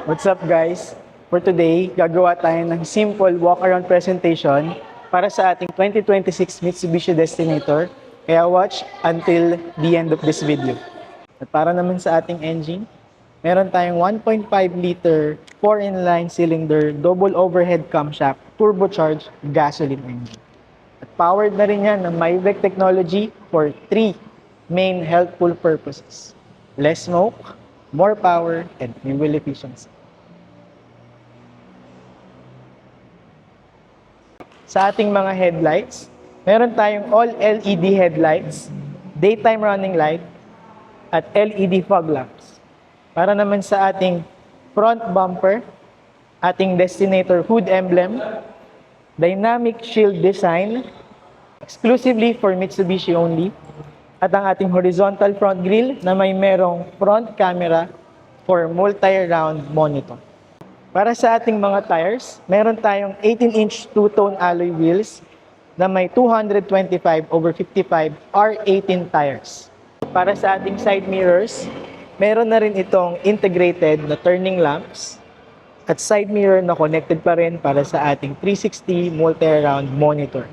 What's up guys? For today, gagawa tayo ng simple walk-around presentation para sa ating 2026 Mitsubishi Destinator. Kaya watch until the end of this video. At para naman sa ating engine, meron tayong 1.5 liter 4-in-line cylinder double overhead camshaft turbocharged gasoline engine. At powered na rin yan ng Myvec technology for 3 main helpful purposes. Less smoke, more power, and fuel efficiency. Sa ating mga headlights, meron tayong all LED headlights, daytime running light, at LED fog lamps. Para naman sa ating front bumper, ating Destinator hood emblem, dynamic shield design, exclusively for Mitsubishi only, at ang ating horizontal front grille na may merong front camera for multi-round monitor. Para sa ating mga tires, meron tayong 18-inch two-tone alloy wheels na may 225/55 R18 tires. Para sa ating side mirrors, meron na rin itong integrated na turning lamps at side mirror na connected pa rin para sa ating 360 multi-round monitor.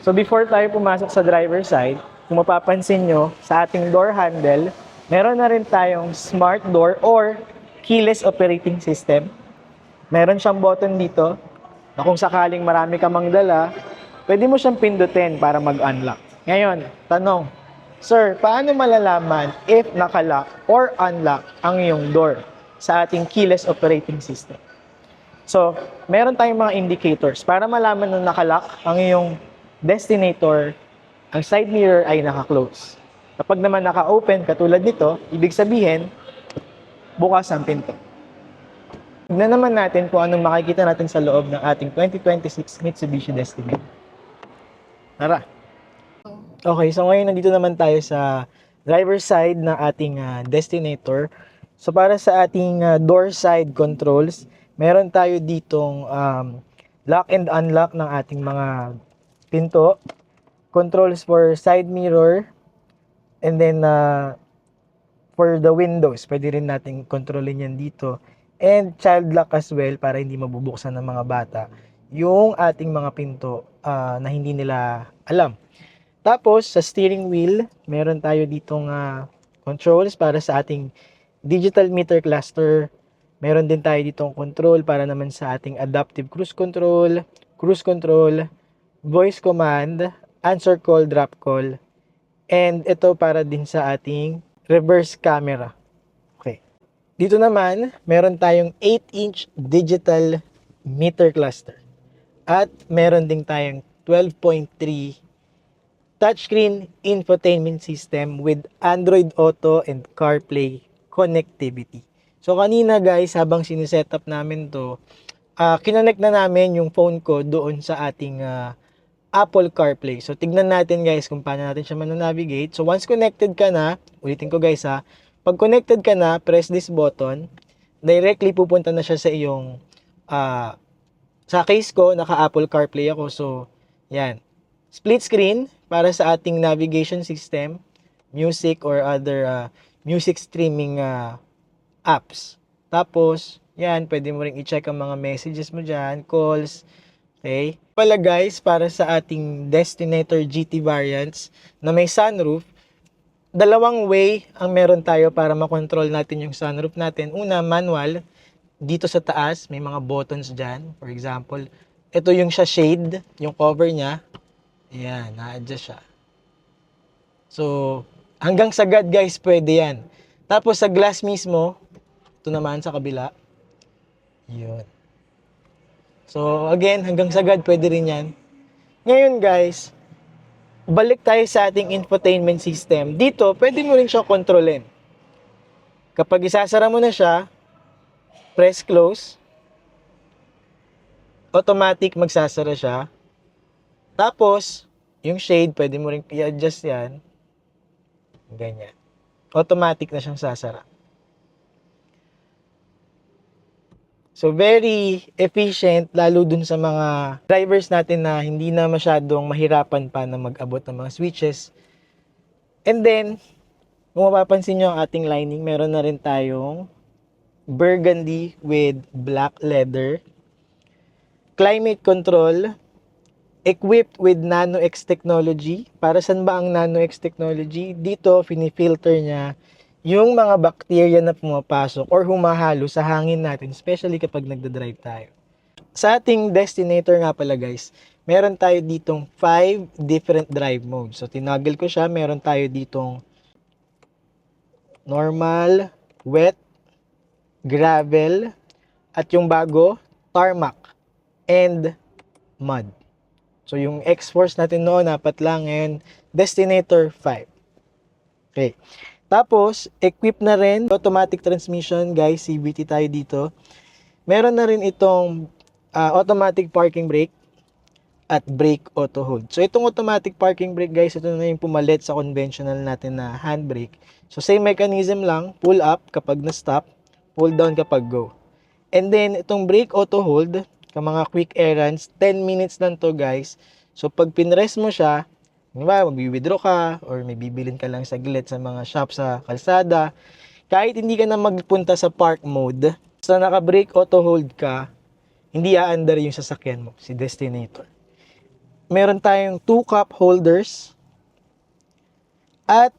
So before tayo pumasok sa driver side, kung mapapansin nyo, sa ating door handle, meron na rin tayong smart door or keyless operating system. Meron siyang button dito na kung sakaling marami ka mang dala, pwede mo siyang pindutin para mag-unlock. Ngayon, tanong, Sir, paano malalaman if nakalock or unlock ang iyong door sa ating keyless operating system? So, meron tayong mga indicators para malaman na nakalock ang iyong Destinator, ang side mirror ay naka-close. Kapag naman naka-open, katulad nito, ibig sabihin, bukas ang pinto. Tignan naman natin kung anong makikita natin sa loob ng ating 2026 Mitsubishi Destinator. Tara! Okay, so ngayon nandito naman tayo sa driver side ng ating Destinator. So para sa ating door side controls, meron tayo ditong lock and unlock ng ating mga pinto, controls for side mirror, and then for the windows, pwede rin natin kontrolin yan dito. And child lock as well para hindi mabubuksan ng mga bata yung ating mga pinto na hindi nila alam. Tapos sa steering wheel, meron tayo ditong controls para sa ating digital meter cluster. Meron din tayo ditong control para naman sa ating adaptive cruise control, voice command, answer call, drop call. And ito para din sa ating reverse camera. Okay. Dito naman, meron tayong 8-inch digital meter cluster. At meron din tayong 12.3 touchscreen infotainment system with Android Auto and CarPlay connectivity. So kanina guys, habang siniset up namin to, kinonect na namin yung phone ko doon sa ating Apple CarPlay. So tignan natin guys kung paano natin siya mananavigate. So once connected ka na, ulitin ko guys pag connected ka na, press this button, directly pupunta na siya sa iyong, sa case ko, naka-Apple CarPlay ako. So, yan. Split screen para sa ating navigation system, music or other music streaming apps. Tapos, yan, pwede mo rin i-check ang mga messages mo dyan, calls, okay? Pala guys, para sa ating Destinator GT variants na may sunroof, dalawang way ang meron tayo para makontrol natin yung sunroof natin. Una, manual. Dito sa taas, may mga buttons dyan. For example, ito yung siya shade, yung cover niya. Ayan, na-adjust siya. So, hanggang sagad guys, pwede yan. Tapos sa glass mismo, ito naman sa kabila. Yun. So, again, hanggang sagad, pwede rin yan. Ngayon guys, balik tayo sa ating infotainment system. Dito, pwede mo rin siya kontrolin. Kapag isasara mo na siya, press close. Automatic magsasara siya. Tapos, yung shade, pwede mo rin i-adjust yan. Ganyan. Automatic na siyang sasara. So, very efficient, lalo dun sa mga drivers natin na hindi na masyadong mahirapan pa na mag-abot ng mga switches. And then, kung mapapansin nyo ang ating lining, meron na rin tayong burgundy with black leather. Climate control, equipped with NanoX technology. Para saan ba ang NanoX technology? Dito, finifilter niya yung mga bacteria na pumapasok or humahalo sa hangin natin, especially kapag nagdadrive tayo. Sa ating destinator nga pala guys, meron tayo ditong 5 different drive modes. So, tinoggle ko siya. Meron tayo ditong normal, wet, gravel, at yung bago, tarmac, and mud. So, yung X-Force natin noon, 4 lang. Ngayon, destinator 5. Okay. Tapos, equip na rin automatic transmission, guys. CVT tayo dito. Meron na rin itong automatic parking brake at brake auto hold. So, itong automatic parking brake, guys, ito na yung pumalit sa conventional natin na handbrake. So, same mechanism lang. Pull up kapag na-stop. Pull down kapag go. And then, itong brake auto hold, ka mga quick errands, 10 minutes lang to, guys. So, pag pinrest mo siya, diba, mag-withdraw ka, or may bibilin ka lang saglit sa mga shop sa kalsada, kahit hindi ka na magpunta sa park mode, sa naka-brake auto hold ka, hindi aandar yung sasakyan mo, si destinator. Meron tayong 2 cup holders at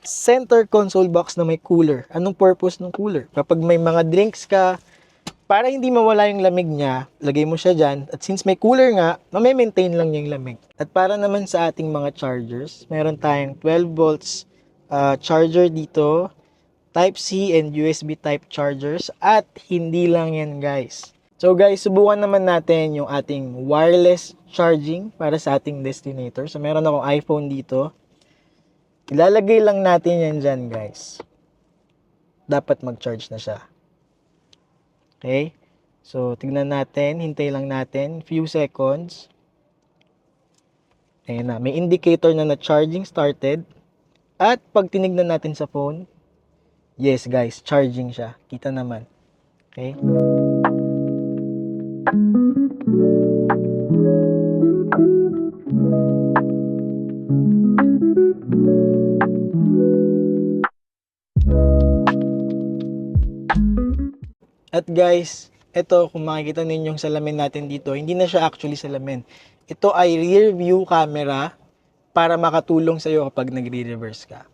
center console box na may cooler. Anong purpose ng cooler? Kapag may mga drinks ka, para hindi mawala yung lamig niya, lagay mo siya dyan. At since may cooler nga, maintain lang niya yung lamig. At para naman sa ating mga chargers, meron tayong 12 volts charger dito, Type-C and USB type chargers. At hindi lang yan guys. So guys, subukan naman natin yung ating wireless charging para sa ating destinator. So meron akong iPhone dito. Ilalagay lang natin yan dyan guys. Dapat mag-charge na siya. Okay? So tignan natin, hintay lang natin, few seconds. Ayan na, may indicator na charging started. At pag tinignan natin sa phone, yes guys, charging siya. Kita naman. Okay? At guys, ito kung makikita ninyong salamin natin dito, hindi na siya actually salamin. Ito ay rear view camera para makatulong sa iyo kapag nagre-reverse ka.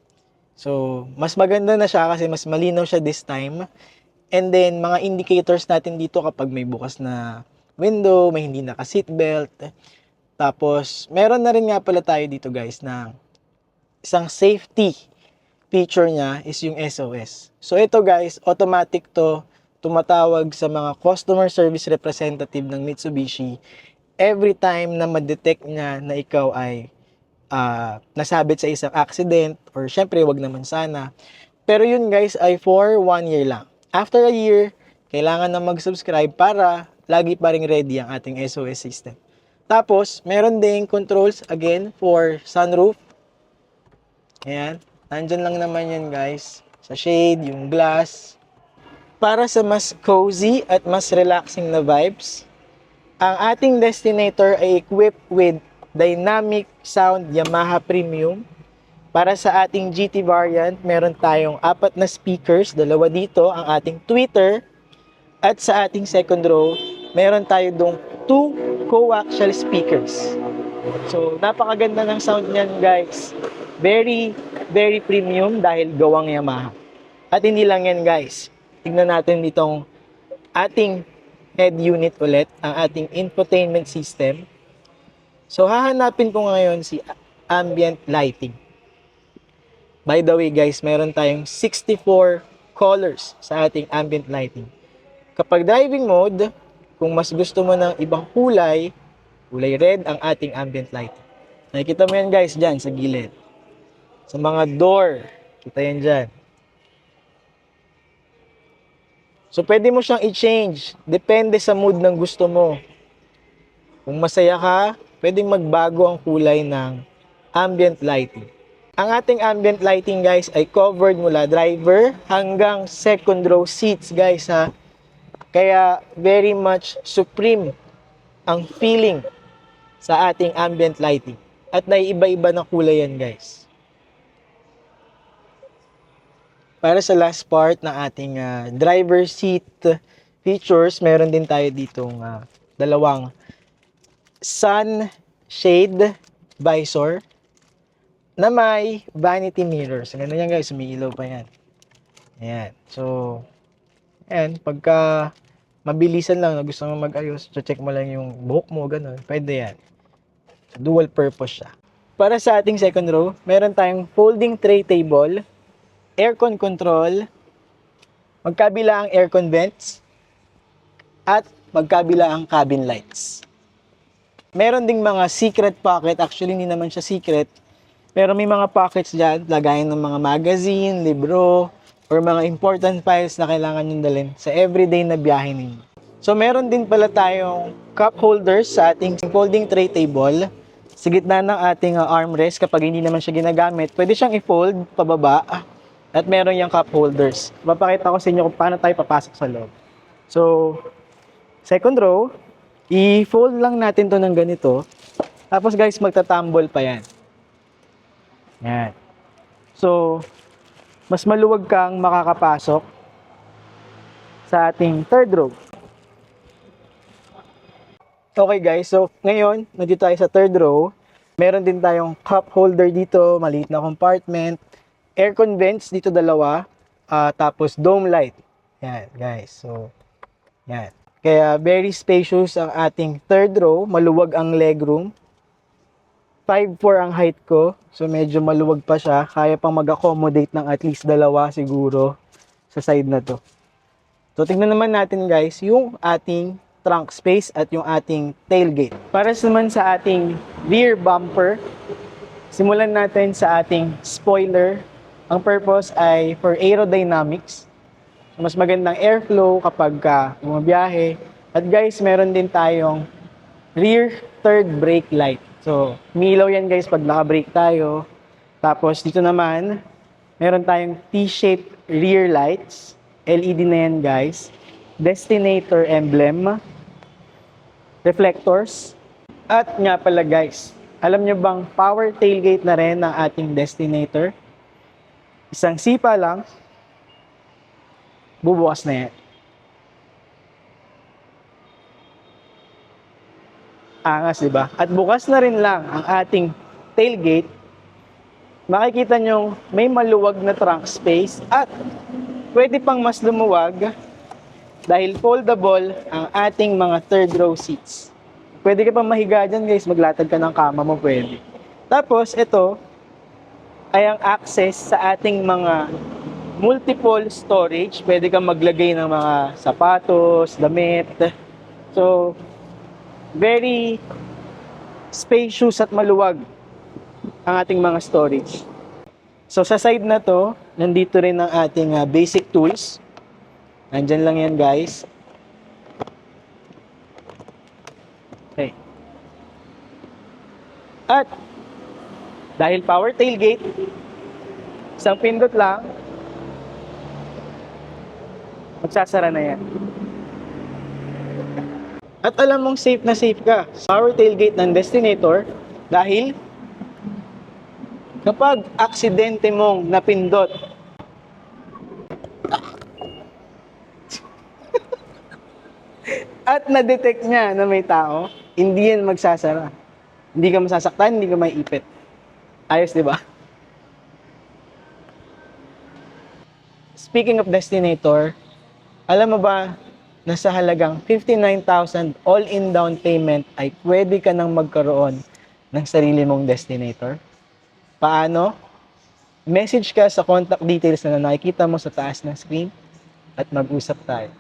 So, mas maganda na siya kasi mas malinaw siya this time. And then, mga indicators natin dito kapag may bukas na window, may hindi naka-seatbelt. Tapos, meron na rin nga pala tayo dito guys na isang safety feature niya is yung SOS. So, ito guys, automatic to, tumatawag sa mga customer service representative ng Mitsubishi every time na ma-detect niya na ikaw ay nasabit sa isang accident or syempre wag naman sana. Pero yun guys ay for 1 year lang. After a year, kailangan na mag-subscribe para lagi pa ring ready ang ating SOS system. Tapos, meron ding controls again for sunroof. Ayan. Nandyan lang naman yan guys. Sa shade, yung glass. Para sa mas cozy at mas relaxing na vibes, ang ating destinator ay equipped with Dynamic Sound Yamaha Premium. Para sa ating GT variant, meron tayong 4 na speakers, 2 dito, ang ating tweeter. At sa ating second row, meron tayo dong 2 coaxial speakers. So, napakaganda ng sound niyan guys. Very, very premium dahil gawang Yamaha. At hindi lang yan guys. Tignan natin ditong ating head unit ulit, ang ating infotainment system. So, hahanapin ko ngayon si ambient lighting. By the way guys, meron tayong 64 colors sa ating ambient lighting. Kapag driving mode, kung mas gusto mo ng ibang kulay, kulay red ang ating ambient lighting. Nakikita mo yan guys dyan sa gilid. Sa mga door, kita yan dyan. So, pwede mo siyang i-change. Depende sa mood ng gusto mo. Kung masaya ka, pwedeng magbago ang kulay ng ambient lighting. Ang ating ambient lighting guys ay covered mula driver hanggang second row seats guys ha. Kaya very much supreme ang feeling sa ating ambient lighting. At naiiba-iba na kulay yan guys. para sa last part ng ating driver seat features, meron din tayo ditong dalawang sun shade visor na may vanity mirrors. Ganun yan guys, umiilaw pa yan. Ayan. So, ayan, pagka mabilisan lang na gusto mo mag-ayos, check mo lang yung buhok mo, ganun. Pwede yan. Dual purpose siya. Para sa ating second row, meron tayong folding tray table, aircon control, magkabila ang aircon vents, at magkabila ang cabin lights. Meron ding mga secret pocket. Actually, hindi naman siya secret. Pero may mga pockets dyan, lagayan ng mga magazine, libro, or mga important files na kailangan nyo dalhin sa everyday na biyahe ninyo. So, meron din pala tayong cup holders sa ating folding tray table. Sa gitna ng ating armrest, kapag hindi naman siya ginagamit, pwede siyang i-fold pababa. At meron yung cup holders. Papakita ko sa inyo kung paano tayo papasok sa loob. So, second row, i-fold lang natin to ng ganito. Tapos guys, magtatumble pa yan. Yan. So, mas maluwag kang makakapasok sa ating third row. Okay guys, so ngayon, nandito tayo sa third row. Meron din tayong cup holder dito, maliit na compartment. Aircon vents dito dalawa. Tapos dome light. Yan guys, so yan. Kaya very spacious ang ating third row. Maluwag ang legroom. 5'4" ang height ko. So medyo maluwag pa siya. Kaya pang mag-accommodate ng at least dalawa siguro sa side na to. So tingnan naman natin guys yung ating trunk space at yung ating tailgate. Para naman sa ating rear bumper, simulan natin sa ating spoiler. Ang purpose ay for aerodynamics. Mas magandang airflow kapag bumabiyahe. At guys, meron din tayong rear third brake light. So, umiilaw yan guys pag naka-brake tayo. Tapos dito naman, meron tayong T-shaped rear lights. LED na yan guys. Destinator emblem. Reflectors. At nga pala guys, alam nyo bang power tailgate na rin ng ating Destinator? Isang sipa lang, bubukas na yan. Angas, diba? At bukas na rin lang ang ating tailgate. Makikita nyo may maluwag na trunk space at pwede pang mas lumuwag dahil foldable ang ating mga third row seats. Pwede ka pang mahiga dyan guys, maglatag ka ng kama mo pwede. Tapos ito ay ang access sa ating mga multiple storage. Pwede kang maglagay ng mga sapatos, damit. So, very spacious at maluwag ang ating mga storage. So sa side na to, nandito rin ang ating basic tools. Nandyan lang yan guys. Okay. At dahil power tailgate, isang pindot lang, magsasara na yan. At alam mong safe na safe ka sa power tailgate ng Destinator dahil kapag aksidente mong napindot at na-detect niya na may tao, hindi yan magsasara. Hindi ka masasaktan, hindi ka maiipit. Ayos, di ba? Speaking of Destinator, alam mo ba na sa halagang 59,000 all-in down payment ay pwede ka nang magkaroon ng sarili mong Destinator? Paano? Message ka sa contact details na nakikita mo sa taas ng screen at mag-usap tayo.